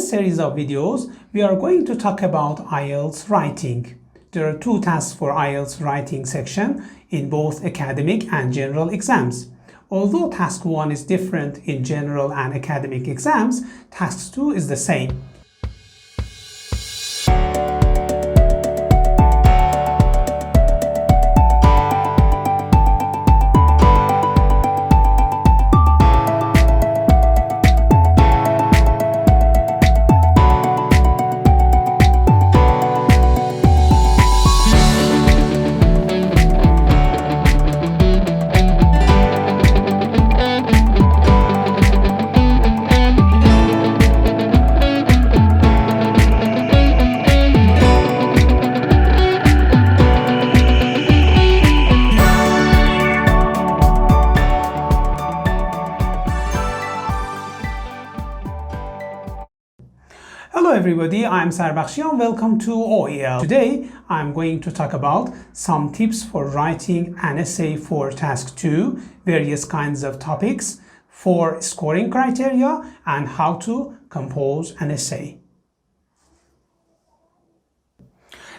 this series of videos, we are going to talk about IELTS writing. There are two tasks for IELTS writing section in both academic and general exams. Although task 1 is different in general and academic exams, task 2 is the same. Hello everybody, I'm Sarbakhshi and welcome to OEL. Today I'm going to talk about some tips for writing an essay for task 2, various kinds of topics, 4 scoring criteria, and how to compose an essay.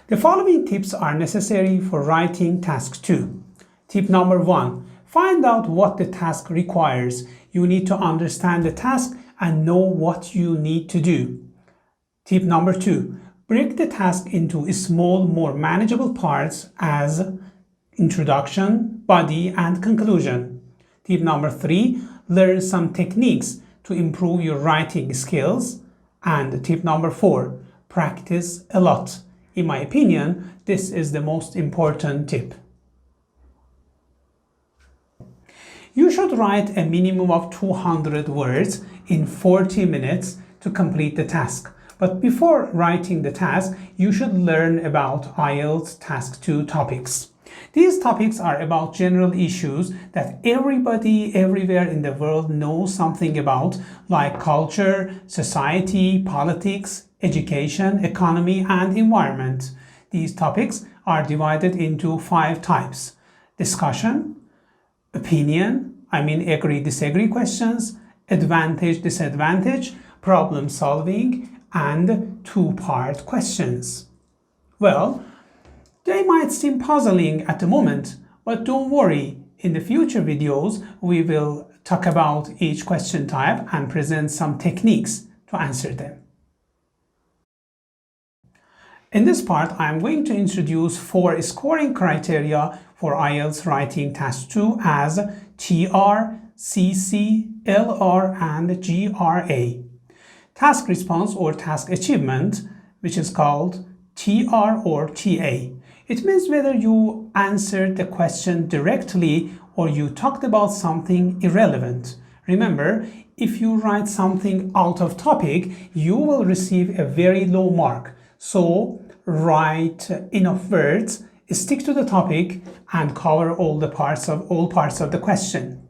The following tips are necessary for writing task 2. Tip number 1. Find out what the task requires. You need to understand the task and know what you need to do. Tip number 2. Break the task into small, more manageable parts as introduction, body, and conclusion. Tip number 3. Learn some techniques to improve your writing skills. And tip number 4. Practice a lot. In my opinion, this is the most important tip. You should write a minimum of 200 words in 40 minutes to complete the task. But before writing the task, you should learn about IELTS Task 2 topics. These topics are about general issues that everybody everywhere in the world knows something about, like culture, society, politics, education, economy, and environment. These topics are divided into 5 types: discussion, opinion, agree-disagree questions, advantage-disadvantage, problem solving, and 2-part questions. Well, they might seem puzzling at the moment, but don't worry. In the future videos, we will talk about each question type and present some techniques to answer them. In this part, I am going to introduce 4 scoring criteria for IELTS writing task 2 as TR, CC, LR, and GRA. Task response or task achievement, which is called TR or TA. It means whether you answered the question directly or you talked about something irrelevant. Remember, if you write something out of topic, you will receive a very low mark. So write enough words, stick to the topic, and cover all parts of the question.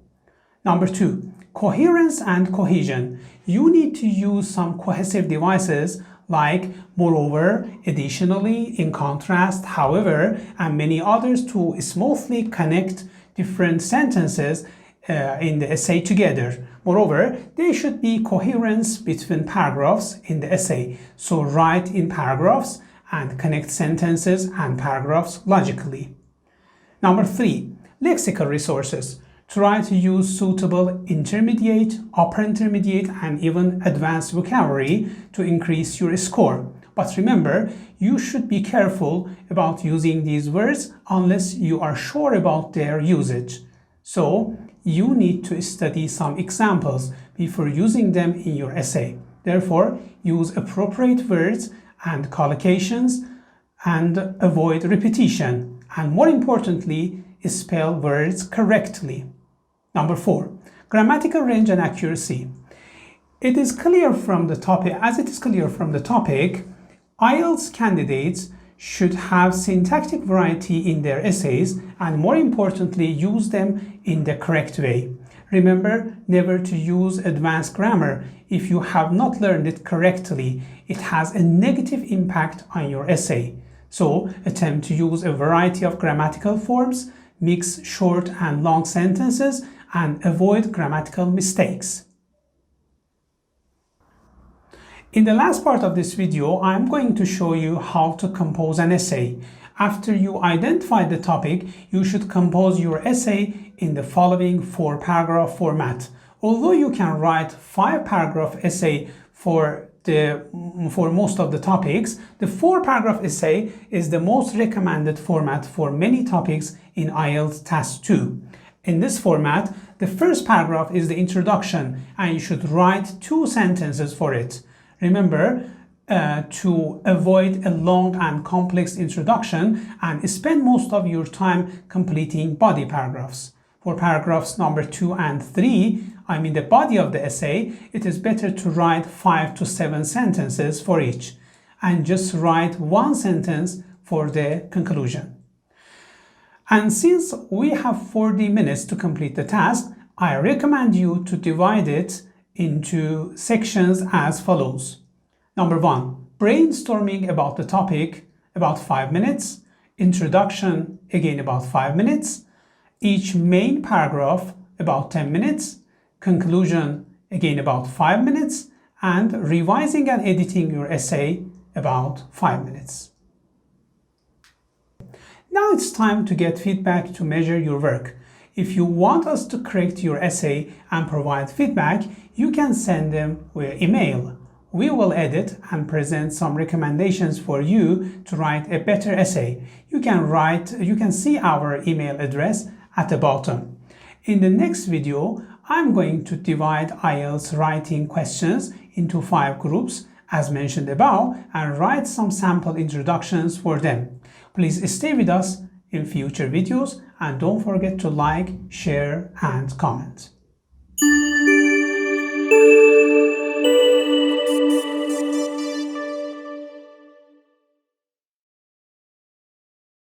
Number 2. Coherence and cohesion. You need to use some cohesive devices like moreover, additionally, in contrast, however, and many others to smoothly connect different sentences in the essay together. Moreover, there should be coherence between paragraphs in the essay. So write in paragraphs and connect sentences and paragraphs logically. Number 3. Lexical resources. Try to use suitable intermediate, upper intermediate, and even advanced vocabulary to increase your score. But remember, you should be careful about using these words unless you are sure about their usage. So, you need to study some examples before using them in your essay. Therefore, use appropriate words and collocations and avoid repetition. And more importantly, spell words correctly. Number 4. Grammatical range and accuracy. As it is clear from the topic, IELTS candidates should have syntactic variety in their essays and, more importantly, use them in the correct way. Remember never to use advanced grammar. If you have not learned it correctly, it has a negative impact on your essay. So attempt to use a variety of grammatical forms, mix short and long sentences, and avoid grammatical mistakes. In the last part of this video, I'm going to show you how to compose an essay. After you identify the topic, you should compose your essay in the following 4-paragraph format. Although you can write 5-paragraph essay for most of the topics, the 4-paragraph essay is the most recommended format for many topics in IELTS Task 2. In this format, the first paragraph is the introduction, and you should write 2 sentences for it. Remember to avoid a long and complex introduction and spend most of your time completing body paragraphs. For paragraphs number 2 and 3, I mean the body of the essay, it is better to write 5 to 7 sentences for each and just write 1 sentence for the conclusion. And since we have 40 minutes to complete the task, I recommend you to divide it into sections as follows. Number 1, brainstorming about the topic, about 5 minutes. Introduction, again about 5 minutes. Each main paragraph, about 10 minutes. Conclusion, again about 5 minutes. And revising and editing your essay, about 5 minutes. Now it's time to get feedback to measure your work. If you want us to correct your essay and provide feedback, you can send them via email. We will edit and present some recommendations for you to write a better essay. You can see our email address at the bottom. In the next video, I'm going to divide IELTS writing questions into 5 groups as mentioned above and write some sample introductions for them. Please stay with us in future videos and don't forget to like, share and comment.